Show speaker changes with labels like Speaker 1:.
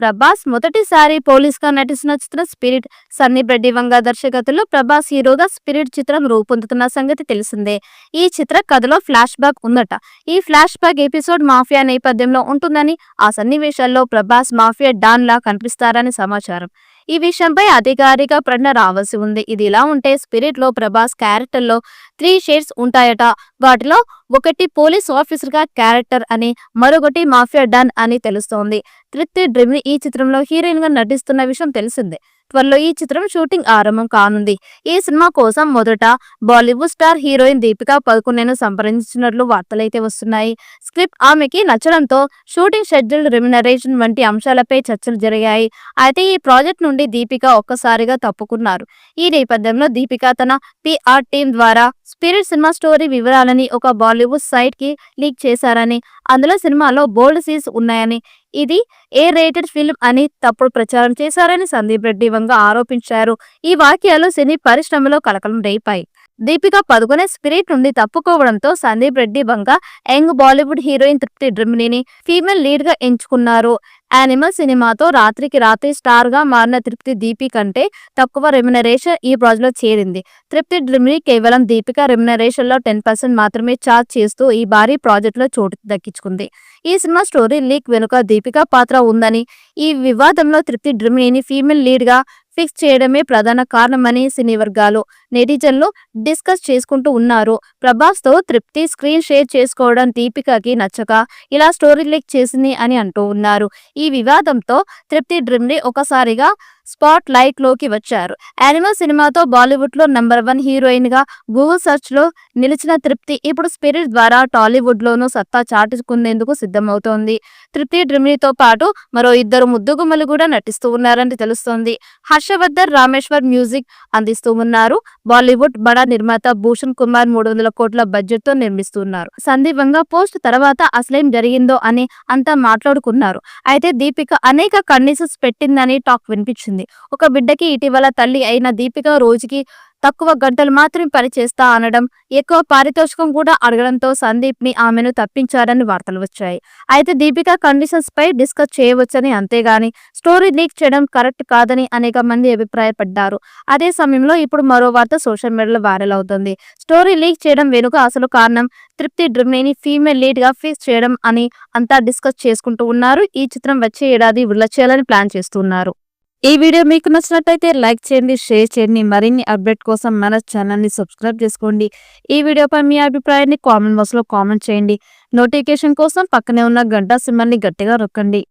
Speaker 1: ప్రభాస్ మొదటిసారి పోలీస్ గా నటిస్తున్న చిత్రం స్పిరిట్. సన్నీ రెడ్డి వంగ దర్శకత్వంలో ప్రభాస్ హీరోగా స్పిరిట్ చిత్రం రూపొందుతున్న సంగతి తెలిసిందే. ఈ చిత్ర కథలో ఫ్లాష్ బ్యాక్ ఉందట. ఈ ఫ్లాష్ బ్యాక్ ఎపిసోడ్ మాఫియా నేపథ్యంలో ఉంటుందని, ఆ సన్నివేశాల్లో ప్రభాస్ మాఫియా డాన్ లా కనిపిస్తారని సమాచారం. ఈ విషయంపై అధికారిక ప్రకటన రావాల్సి ఉంది. ఇది ఇలా ఉంటే స్పిరిట్ లో ప్రభాస్ క్యారెక్టర్ లో 3 షేడ్స్ ఉంటాయట. వాటిలో ఒకటి పోలీస్ ఆఫీసర్ గా క్యారెక్టర్ అని, మరొకటి మాఫియా డాన్ అని తెలుస్తోంది. తృప్తి డ్రిమ్ని ఈ చిత్రంలో హీరోయిన్ గా నటిస్తున్న విషయం తెలిసిందే. త్వరలో ఈ చిత్రం షూటింగ్ ఆరంభం కానుంది. ఈ సినిమా కోసం మొదట బాలీవుడ్ స్టార్ హీరోయిన్ దీపికా పదుకొనెను సంప్రదించినట్లు వార్తలైతే వస్తున్నాయి. స్క్రిప్ట్ ఆమెకి నచ్చడంతో షూటింగ్ షెడ్యూల్, రెమ్యునరేషన్ వంటి అంశాలపై చర్చలు జరిగాయి. అయితే ఈ ప్రాజెక్ట్ నుండి దీపిక ఒక్కసారిగా తప్పుకున్నారు. ఈ నేపథ్యంలో దీపిక తన పిఆర్ టీం ద్వారా స్పిరిట్ సినిమా స్టోరీ వివరాలని ఒక బాలీవుడ్ సైట్ కి లీక్ చేశారని, అందులో సినిమాలో బోల్డ్ సీన్స్ ఉన్నాయని, ఇది ఏ రేటెడ్ ఫిల్మ్ అని తప్పుడు ప్రచారం చేశారని సందీప్ రెడ్డి వంగ ఆరోపించారు. ఈ వాక్యాలు సినీ పరిశ్రమలో కలకలం రేపాయి. దీపికా పదుకొనె స్పిరిట్ నుండి తప్పుకోవడంతో సందీప్ రెడ్డి వంగ యంగ్ బాలీవుడ్ హీరోయిన్ తృప్తి డ్రిమ్ని ఫీమేల్ లీడ్ గా ఎంచుకున్నారు. యానిమల్ సినిమాతో రాత్రికి రాత్రి స్టార్ గా మారిన తృప్తి దీపి కంటే తక్కువ రెమ్యునరేషన్ ఈ ప్రాజెక్ట్ లో చేరింది. తృప్తి డ్రిమ్ని కేవలం దీపిక రెమ్యునరేషన్ లో 10% మాత్రమే ఛార్జ్ చేస్తూ ఈ భారీ ప్రాజెక్ట్ లో చోటు దక్కించుకుంది. ఈ సినిమా స్టోరీ లీక్ వెనుక దీపికా పాత్ర ఉందని, ఈ వివాదంలో తృప్తి డ్రిమ్ని ఫీమేల్ లీడ్ గా ఫిక్స్ చేయడమే ప్రధాన కారణమని సినీ వర్గాలు, నెటిజన్లు డిస్కస్ చేసుకుంటూ ఉన్నారు. ప్రభాస్ తో తృప్తి స్క్రీన్ షేర్ చేసుకోవడం దీపికకి నచ్చక ఇలా స్టోరీ లీక్ చేసింది అని అంటూ ఉన్నారు. ఈ వివాదంతో తృప్తి డ్రిమ్ని ఒకసారిగా స్పాట్ లైట్ లోకి వచ్చారు. యానిమల్ సినిమాతో బాలీవుడ్ లో నంబర్ 1 హీరోయిన్ గా గూగుల్ సెర్చ్ లో నిలిచిన తృప్తి ఇప్పుడు స్పిరిట్ ద్వారా టాలీవుడ్ లోనూ సత్తా చాటుకునేందుకు సిద్ధమవుతోంది. తృప్తి డ్రిమ్నితో పాటు మరో 2 ముద్దుగుమ్మలు కూడా నటిస్తూ ఉన్నారని తెలుస్తోంది. హర్షవర్ధన్ రామేశ్వర్ మ్యూజిక్ అందిస్తూ ఉన్నారు. బాలీవుడ్ బడా నిర్మాత భూషణ్ కుమార్ 300 కోట్ల బడ్జెట్ తో నిర్మిస్తున్నారు. సందీప్ వంగ పోస్ట్ తర్వాత అసలేం జరిగిందో అని అంతా మాట్లాడుకున్నారు. అయితే దీపిక అనేక కండిషన్స్ పెట్టిందని టాక్ వినిపించింది. ఒక బిడ్డకి ఇటీవల తల్లి అయిన దీపిక రోజుకి తక్కువ గంటలు మాత్రమే పని చేస్తా అనడం, ఎక్కువ పారితోషికం కూడా అడగడంతో సందీప్ ని ఆమెను తప్పించారని వార్తలు వచ్చాయి. అయితే దీపిక కండిషన్స్ పై డిస్కస్ చేయవచ్చని, అంతేగాని స్టోరీ లీక్ చేయడం కరెక్ట్ కాదని అనేక మంది అభిప్రాయపడ్డారు. అదే సమయంలో ఇప్పుడు మరో వార్త సోషల్ మీడియాలో వైరల్ అవుతుంది. స్టోరీ లీక్ చేయడం వెనుక అసలు కారణం తృప్తి డ్రిమ్ని ఫీమేల్ లీడ్ గా ఫిక్స్ చేయడం అని అంతా డిస్కస్ చేసుకుంటూ ఉన్నారు. ఈ చిత్రం వచ్చే ఏడాది విడుదల చేయాలని ప్లాన్ చేస్తున్నారు. ఈ వీడియో మీకు నచ్చినట్లయితే లైక్ చేయండి, షేర్ చేయండి. మరిన్ని అప్డేట్ కోసం మన ఛానల్ ని సబ్స్క్రైబ్ చేసుకోండి. ఈ వీడియోపై మీ అభిప్రాయాన్ని కామెంట్ బాక్స్ లో కామెంట్ చేయండి. నోటిఫికేషన్ కోసం పక్కనే ఉన్న గంట సింబల్ ని గట్టిగా నొక్కండి.